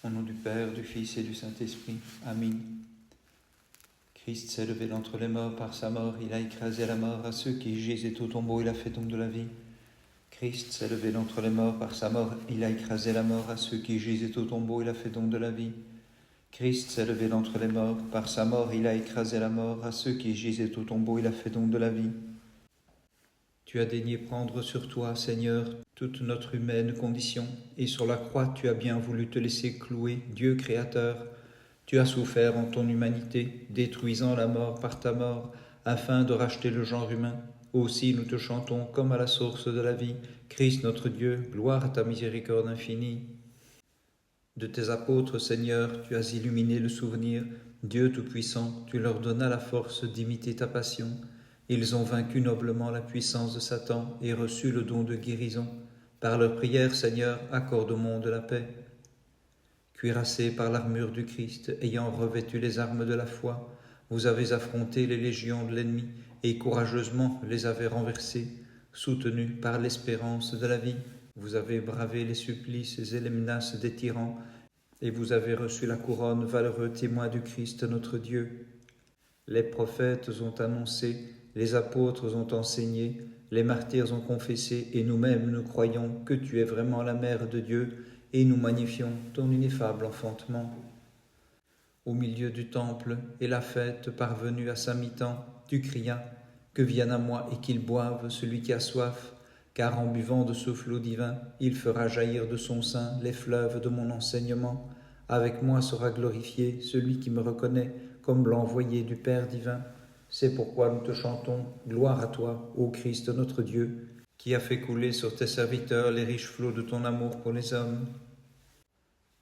Au nom du Père, du Fils et du Saint-Esprit. Amen. Christ s'est levé d'entre les morts par sa mort, il a écrasé la mort à ceux qui gisaient au tombeau, il a fait don de la vie. Christ s'est levé d'entre les morts par sa mort, il a écrasé la mort à ceux qui gisaient au tombeau, il a fait don de la vie. Christ s'est levé d'entre les morts par sa mort, il a écrasé la mort à ceux qui gisaient au tombeau, il a fait don de la vie. Tu as daigné prendre sur toi, Seigneur, toute notre humaine condition, et sur la croix tu as bien voulu te laisser clouer, Dieu créateur. Tu as souffert en ton humanité, détruisant la mort par ta mort, afin de racheter le genre humain. Aussi nous te chantons comme à la source de la vie. Christ notre Dieu, gloire à ta miséricorde infinie. De tes apôtres, Seigneur, tu as illuminé le souvenir. Dieu Tout-Puissant, tu leur donnas la force d'imiter ta passion. Ils ont vaincu noblement la puissance de Satan et reçu le don de guérison. Par leur prière, Seigneur, accorde au monde la paix. Cuirassés par l'armure du Christ, ayant revêtu les armes de la foi, vous avez affronté les légions de l'ennemi et courageusement les avez renversées. Soutenus par l'espérance de la vie, vous avez bravé les supplices et les menaces des tyrans, et vous avez reçu la couronne, valeureux témoin du Christ notre Dieu. Les prophètes ont annoncé, les apôtres ont enseigné, les martyrs ont confessé, et nous-mêmes nous croyons que tu es vraiment la Mère de Dieu, et nous magnifions ton ineffable enfantement. Au milieu du temple et la fête parvenue à sa mi-temps, tu crias, que vienne à moi et qu'il boive celui qui a soif, car en buvant de ce flot divin, il fera jaillir de son sein les fleuves de mon enseignement. Avec moi sera glorifié celui qui me reconnaît comme l'envoyé du Père divin. C'est pourquoi nous te chantons, gloire à toi, ô Christ notre Dieu, qui a fait couler sur tes serviteurs les riches flots de ton amour pour les hommes.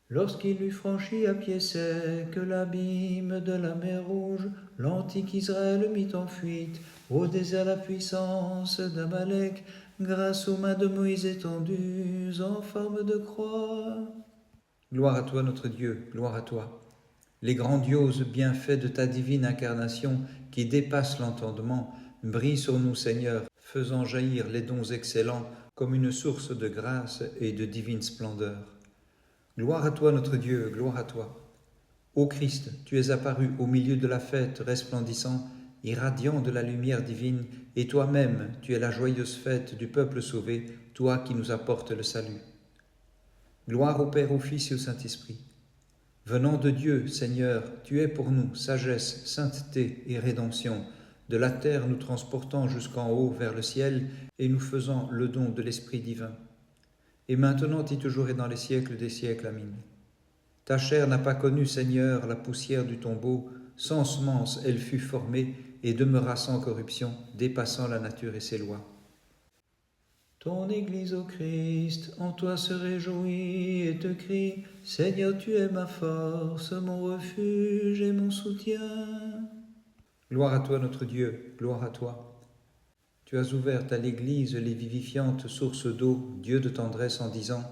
Lorsqu'il eut franchi à pied sec l'abîme de la mer Rouge, l'antique Israël mit en fuite au désert la puissance d'Amalek, grâce aux mains de Moïse étendues en forme de croix. Gloire à toi notre Dieu, gloire à toi. Les grandioses bienfaits de ta divine incarnation qui dépassent l'entendement brillent sur nous, Seigneur, faisant jaillir les dons excellents comme une source de grâce et de divine splendeur. Gloire à toi notre Dieu, gloire à toi. Ô Christ, tu es apparu au milieu de la fête resplendissant, irradiant de la lumière divine, et toi-même tu es la joyeuse fête du peuple sauvé, toi qui nous apportes le salut. Gloire au Père, au Fils et au Saint-Esprit. Venant de Dieu, Seigneur, tu es pour nous sagesse, sainteté et rédemption, de la terre nous transportant jusqu'en haut vers le ciel et nous faisant le don de l'Esprit divin. Et maintenant et toujours et dans les siècles des siècles. Amen. Ta chair n'a pas connu, Seigneur, la poussière du tombeau, sans semence elle fut formée et demeura sans corruption, dépassant la nature et ses lois. Ton Église, ô Christ, en toi se réjouit et te crie, Seigneur, tu es ma force, mon refuge et mon soutien. Gloire à toi notre Dieu, gloire à toi. Tu as ouvert à l'Église les vivifiantes sources d'eau, Dieu de tendresse, en disant,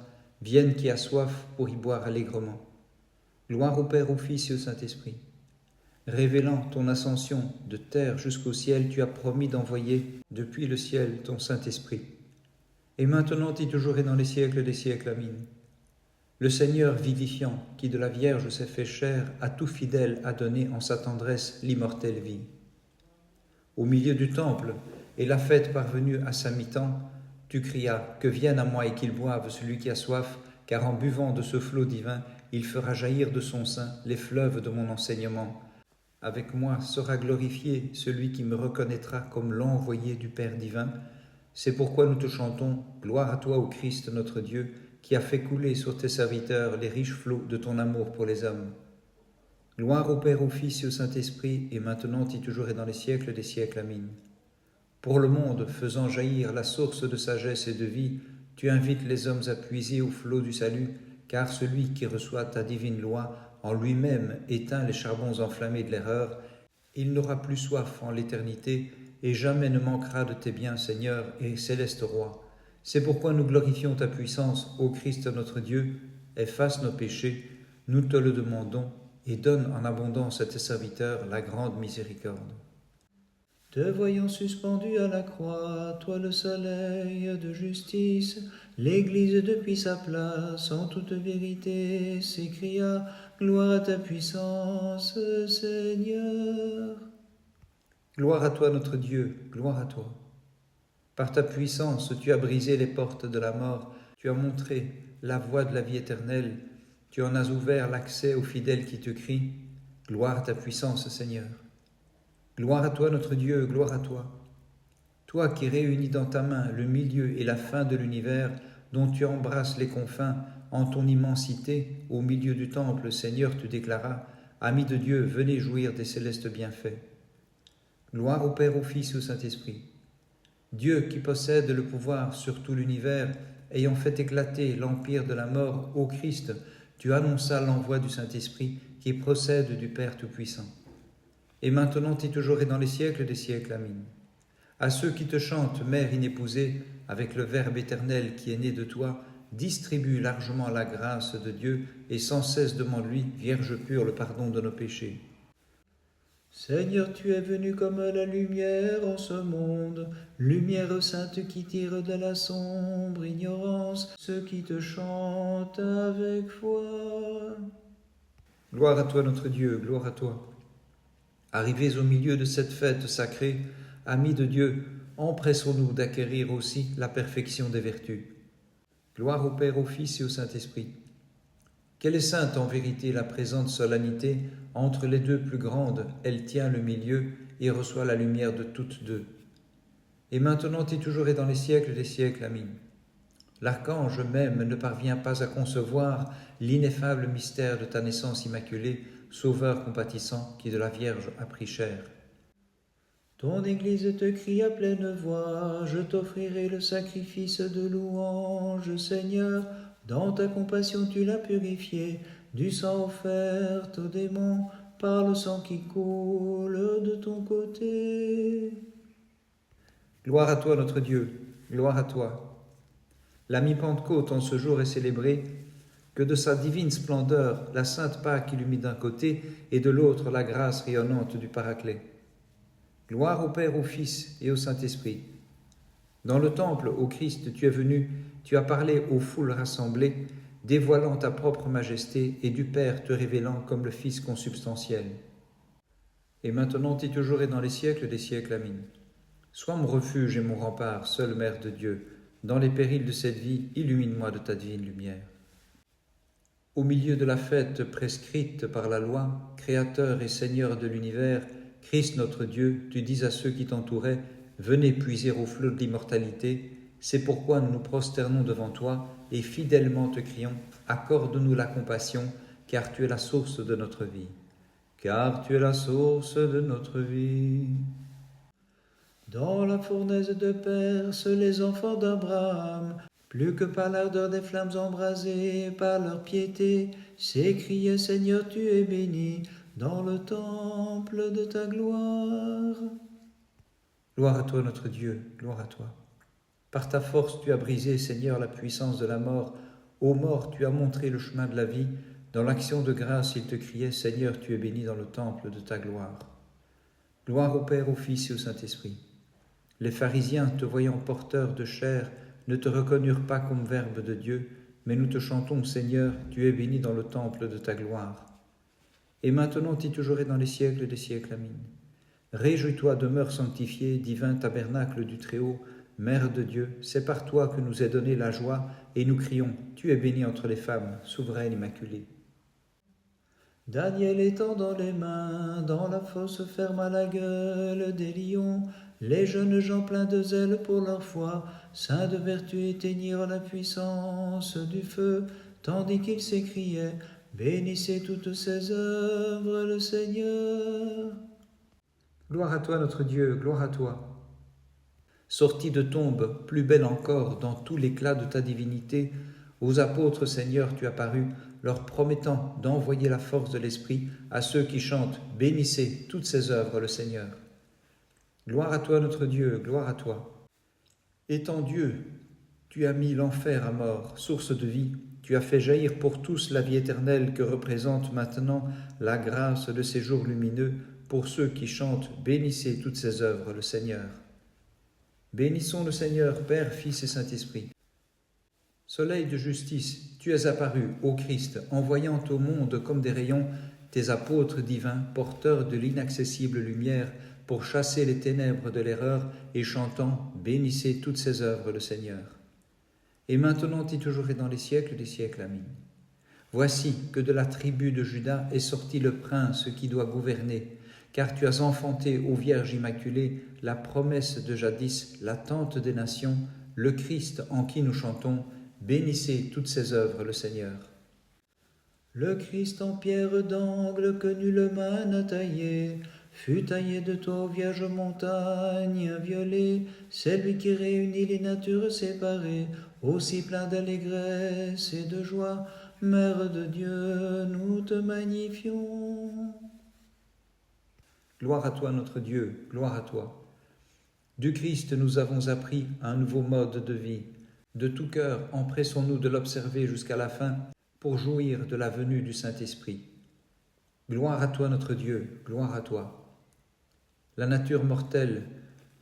vienne qui a soif pour y boire allègrement. Gloire au Père, au Fils et au Saint-Esprit. Révélant ton ascension de terre jusqu'au ciel, tu as promis d'envoyer depuis le ciel ton Saint-Esprit. Et maintenant et toujours et dans les siècles des siècles. Amen. Le Seigneur vivifiant, qui de la Vierge s'est fait chair, à tout fidèle a donné en sa tendresse l'immortelle vie. Au milieu du temple, et la fête parvenue à sa mi-temps, tu crias, que vienne à moi et qu'il boive celui qui a soif, car en buvant de ce flot divin, il fera jaillir de son sein les fleuves de mon enseignement. Avec moi sera glorifié celui qui me reconnaîtra comme l'envoyé du Père divin. C'est pourquoi nous te chantons, gloire à toi, ô Christ notre Dieu, qui a fait couler sur tes serviteurs les riches flots de ton amour pour les hommes. Gloire au Père, au Fils et au Saint-Esprit, et maintenant et toujours et dans les siècles des siècles. Amen. Pour le monde, faisant jaillir la source de sagesse et de vie, tu invites les hommes à puiser au flot du salut, car celui qui reçoit ta divine loi en lui-même éteint les charbons enflammés de l'erreur. Il n'aura plus soif en l'éternité, et jamais ne manquera de tes biens, Seigneur et céleste Roi. C'est pourquoi nous glorifions ta puissance, ô Christ notre Dieu, efface nos péchés, nous te le demandons, et donne en abondance à tes serviteurs la grande miséricorde. Te voyant suspendu à la croix, toi le soleil de justice, l'Église depuis sa place, en toute vérité, s'écria « Gloire à ta puissance, Seigneur !» Gloire à toi notre Dieu, gloire à toi. Par ta puissance, tu as brisé les portes de la mort, tu as montré la voie de la vie éternelle, tu en as ouvert l'accès aux fidèles qui te crient « Gloire à ta puissance, Seigneur !» Gloire à toi notre Dieu, gloire à toi. Toi qui réunis dans ta main le milieu et la fin de l'univers, dont tu embrasses les confins, en ton immensité, au milieu du temple, Seigneur, tu déclaras « Amis de Dieu, venez jouir des célestes bienfaits ». Gloire au Père, au Fils et au Saint-Esprit. Dieu qui possède le pouvoir sur tout l'univers, ayant fait éclater l'empire de la mort au Christ, tu annonças l'envoi du Saint-Esprit qui procède du Père Tout-Puissant. Et maintenant et toujours et dans les siècles des siècles. Amen. À ceux qui te chantent, Mère inépousée, avec le Verbe éternel qui est né de toi, distribue largement la grâce de Dieu et sans cesse demande-lui, Vierge pure, le pardon de nos péchés. Seigneur, tu es venu comme la lumière en ce monde, lumière sainte qui tire de la sombre ignorance ceux qui te chantent avec foi. Gloire à toi notre Dieu, gloire à toi. Arrivés au milieu de cette fête sacrée, amis de Dieu, empressons-nous d'acquérir aussi la perfection des vertus. Gloire au Père, au Fils et au Saint-Esprit. Quelle est sainte en vérité la présente solennité, entre les deux plus grandes, elle tient le milieu et reçoit la lumière de toutes deux. Et maintenant et toujours et dans les siècles des siècles, amen. L'archange même ne parvient pas à concevoir l'ineffable mystère de ta naissance immaculée, Sauveur compatissant qui de la Vierge a pris chair. Ton Église te crie à pleine voix, je t'offrirai le sacrifice de louange, Seigneur. Dans ta compassion tu l'as purifié, du sang offert aux démons, par le sang qui coule de ton côté. Gloire à toi notre Dieu, gloire à toi. La mi-Pentecôte en ce jour est célébrée, que de sa divine splendeur la sainte Pâque illumine d'un côté et de l'autre la grâce rayonnante du Paraclet. Gloire au Père, au Fils et au Saint-Esprit. Dans le temple, ô Christ, tu es venu, tu as parlé aux foules rassemblées, dévoilant ta propre majesté et du Père te révélant comme le Fils consubstantiel. Et maintenant et toujours et dans les siècles des siècles, amen. Sois mon refuge et mon rempart, seule Mère de Dieu. Dans les périls de cette vie, illumine-moi de ta divine lumière. Au milieu de la fête prescrite par la loi, Créateur et Seigneur de l'univers, Christ notre Dieu, tu dis à ceux qui t'entouraient, venez puiser au flot de l'immortalité, c'est pourquoi nous nous prosternons devant toi et fidèlement te crions, accorde-nous la compassion, car tu es la source de notre vie. Car tu es la source de notre vie. Dans la fournaise de Perse, les enfants d'Abraham, plus que par l'ardeur des flammes embrasées, par leur piété, s'écriaient, Seigneur, tu es béni dans le temple de ta gloire. Gloire à toi, notre Dieu, gloire à toi. Par ta force, tu as brisé, Seigneur, la puissance de la mort. Ô mort, tu as montré le chemin de la vie. Dans l'action de grâce, ils te criaient, Seigneur, tu es béni dans le temple de ta gloire. Gloire au Père, au Fils et au Saint-Esprit. Les pharisiens, te voyant porteur de chair, ne te reconnurent pas comme Verbe de Dieu, mais nous te chantons, Seigneur, tu es béni dans le temple de ta gloire. Et maintenant et toujours et dans les siècles des siècles, amen. Réjouis-toi, demeure sanctifiée, divin tabernacle du Très-Haut, Mère de Dieu, c'est par toi que nous est donnée la joie, et nous crions, tu es bénie entre les femmes, souveraine immaculée. Daniel étendant les mains, dans la fosse ferme à la gueule des lions, les jeunes gens pleins de zèle pour leur foi, saints de vertu éteignirent la puissance du feu, tandis qu'ils s'écriaient, bénissez toutes ces œuvres, le Seigneur. Gloire à toi notre Dieu, gloire à toi. Sortis de tombe, plus belle encore, dans tout l'éclat de ta divinité, aux apôtres, Seigneur, tu as paru, leur promettant d'envoyer la force de l'Esprit à ceux qui chantent « Bénissez toutes ces œuvres, le Seigneur ». Gloire à toi, notre Dieu, gloire à toi. Étant Dieu, tu as mis l'enfer à mort, source de vie. Tu as fait jaillir pour tous la vie éternelle que représente maintenant la grâce de ces jours lumineux pour ceux qui chantent, bénissez toutes ses œuvres, le Seigneur. Bénissons le Seigneur, Père, Fils et Saint-Esprit. Soleil de justice, tu es apparu, ô Christ, envoyant au monde comme des rayons tes apôtres divins, porteurs de l'inaccessible lumière, pour chasser les ténèbres de l'erreur et chantant, bénissez toutes ses œuvres, le Seigneur. Et maintenant et toujours et dans les siècles des siècles. Amen. Voici que de la tribu de Juda est sorti le prince qui doit gouverner, car tu as enfanté, ô Vierge Immaculée, la promesse de jadis, l'attente des nations, le Christ en qui nous chantons, bénissez toutes ses œuvres, le Seigneur. Le Christ en pierre d'angle que nul main n'a taillé, fut taillé de toi, Vierge montagne inviolée, c'est lui qui réunit les natures séparées, aussi plein d'allégresse et de joie, Mère de Dieu, nous te magnifions. Gloire à toi, notre Dieu, gloire à toi. Du Christ, nous avons appris un nouveau mode de vie. De tout cœur, empressons-nous de l'observer jusqu'à la fin pour jouir de la venue du Saint-Esprit. Gloire à toi, notre Dieu, gloire à toi. La nature mortelle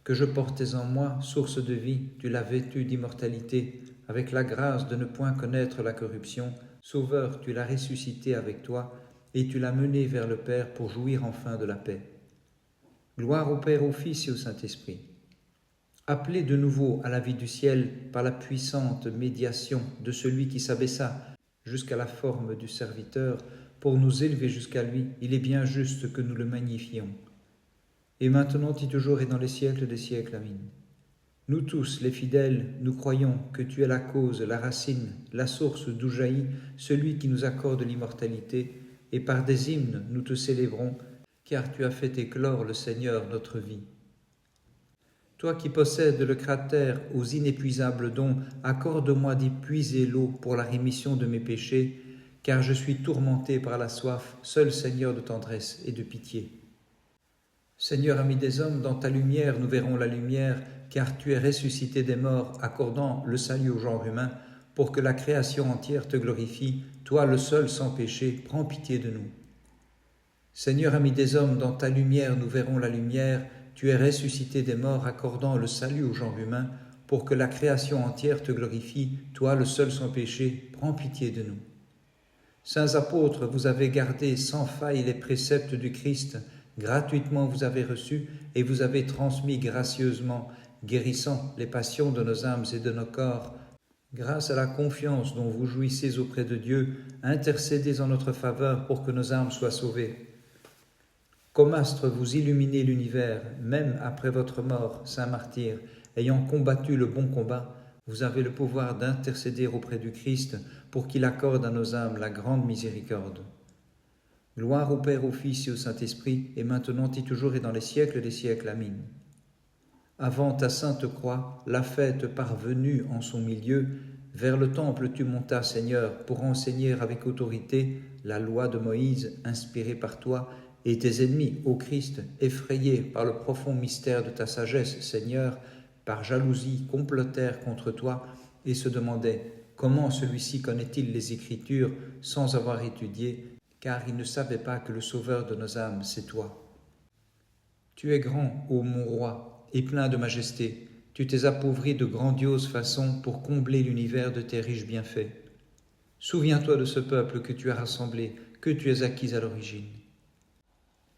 que je portais en moi, source de vie, tu l'as vêtue d'immortalité, avec la grâce de ne point connaître la corruption. Sauveur, tu l'as ressuscité avec toi, et tu l'as mené vers le Père pour jouir enfin de la paix. Gloire au Père, au Fils et au Saint-Esprit. Appelé de nouveau à la vie du ciel par la puissante médiation de celui qui s'abaissa jusqu'à la forme du serviteur pour nous élever jusqu'à lui, il est bien juste que nous le magnifions. Et maintenant et toujours et dans les siècles des siècles. Amen. Nous tous, les fidèles, nous croyons que tu es la cause, la racine, la source d'où jaillit celui qui nous accorde l'immortalité, et par des hymnes nous te célébrons, car tu as fait éclore le Seigneur notre vie. Toi qui possèdes le cratère aux inépuisables dons, accorde-moi d'y puiser l'eau pour la rémission de mes péchés, car je suis tourmenté par la soif, seul Seigneur de tendresse et de pitié. Seigneur ami des hommes, dans ta lumière nous verrons la lumière, car tu es ressuscité des morts, accordant le salut au genre humain, pour que la création entière te glorifie, toi le seul sans péché, prends pitié de nous. Seigneur ami des hommes, dans ta lumière nous verrons la lumière, tu es ressuscité des morts, accordant le salut au genre humain, pour que la création entière te glorifie, toi le seul sans péché, prends pitié de nous. Saints apôtres, vous avez gardé sans faille les préceptes du Christ, gratuitement vous avez reçu et vous avez transmis gracieusement, guérissant les passions de nos âmes et de nos corps. Grâce à la confiance dont vous jouissez auprès de Dieu, intercédez en notre faveur pour que nos âmes soient sauvées. Comme astre, vous illuminez l'univers, même après votre mort, saint martyr, ayant combattu le bon combat, vous avez le pouvoir d'intercéder auprès du Christ pour qu'il accorde à nos âmes la grande miséricorde. Gloire au Père, au Fils et au Saint-Esprit, et maintenant et toujours et dans les siècles des siècles. Amen. Avant ta sainte croix, la fête parvenue en son milieu, vers le temple tu montas, Seigneur, pour enseigner avec autorité la loi de Moïse, inspirée par toi, et tes ennemis, ô Christ, effrayés par le profond mystère de ta sagesse, Seigneur, par jalousie complotèrent contre toi et se demandaient comment celui-ci connaît-il les Écritures sans avoir étudié, car ils ne savaient pas que le Sauveur de nos âmes, c'est toi. Tu es grand, ô mon roi, et plein de majesté, tu t'es appauvri de grandiose façon pour combler l'univers de tes riches bienfaits. Souviens-toi de ce peuple que tu as rassemblé, que tu as acquis à l'origine.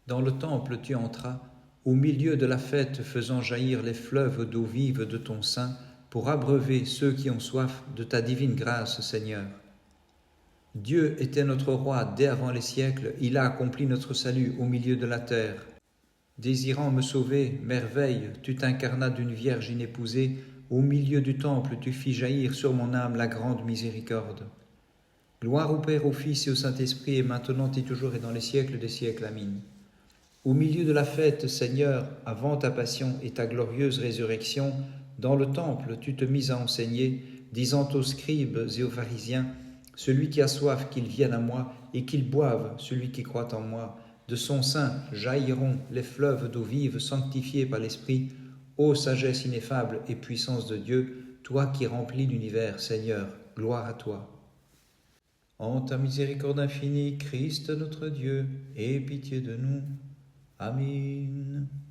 Dans le temple tu entras, au milieu de la fête faisant jaillir les fleuves d'eau vive de ton sein, pour abreuver ceux qui ont soif de ta divine grâce, Seigneur. Dieu était notre roi dès avant les siècles, il a accompli notre salut au milieu de la terre. Désirant me sauver, merveille, tu t'incarnas d'une vierge inépousée, au milieu du temple tu fis jaillir sur mon âme la grande miséricorde. Gloire au Père, au Fils et au Saint-Esprit, et maintenant et toujours et dans les siècles des siècles. Amen. Au milieu de la fête, Seigneur, avant ta passion et ta glorieuse résurrection, dans le temple tu te mis à enseigner, disant aux scribes et aux pharisiens, « Celui qui a soif, qu'il vienne à moi, et qu'il boive, celui qui croit en moi. De son sein jailliront les fleuves d'eau vive sanctifiés par l'Esprit. Ô sagesse ineffable et puissance de Dieu, toi qui remplis l'univers, Seigneur, gloire à toi. » En ta miséricorde infinie, Christ notre Dieu, aie pitié de nous. Amen.